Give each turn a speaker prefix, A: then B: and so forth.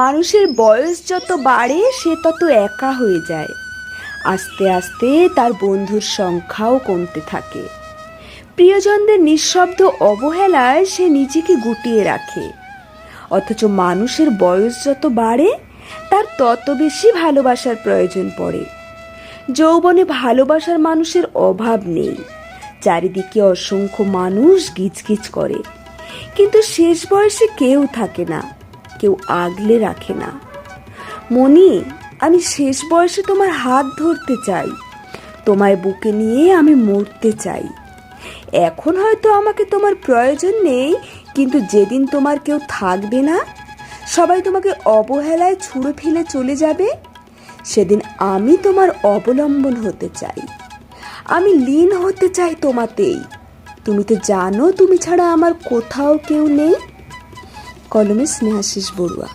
A: মানুষের বয়স যত বাড়ে সে তত একা হয়ে যায়। আস্তে আস্তে তার বন্ধুর সংখ্যাও কমতে থাকে। প্রিয়জনদের নিঃশব্দ অবহেলায় সে নিজেকে গুটিয়ে রাখে। অথচ মানুষের বয়স যত বাড়ে তার তত বেশি ভালোবাসার প্রয়োজন পড়ে। যৌবনে ভালোবাসার মানুষের অভাব নেই। চারিদিকে অসংখ্য মানুষ গিজগিজ করে, কিন্তু শেষ বয়সে কেউ থাকে না, কেউ আগলে রাখে না। মনি, আমি শেষ বয়সে তোমার হাত ধরতে চাই, তোমায় বুকে নিয়ে আমি মরতে চাই। এখন হয়তো আমাকে তোমার প্রয়োজন নেই, কিন্তু যেদিন তোমার কেউ থাকবে না, সবাই তোমাকে অবহেলায় ছুঁড়ে ফেলে চলে যাবে, সেদিন আমি তোমার অবলম্বন হতে চাই। আমি লীন হতে চাই তোমাতেই। তুমি তো জানো তুমি ছাড়া আমার কোথাও কেউ নেই। কলমে স্নেহাশিস বড়ুয়া।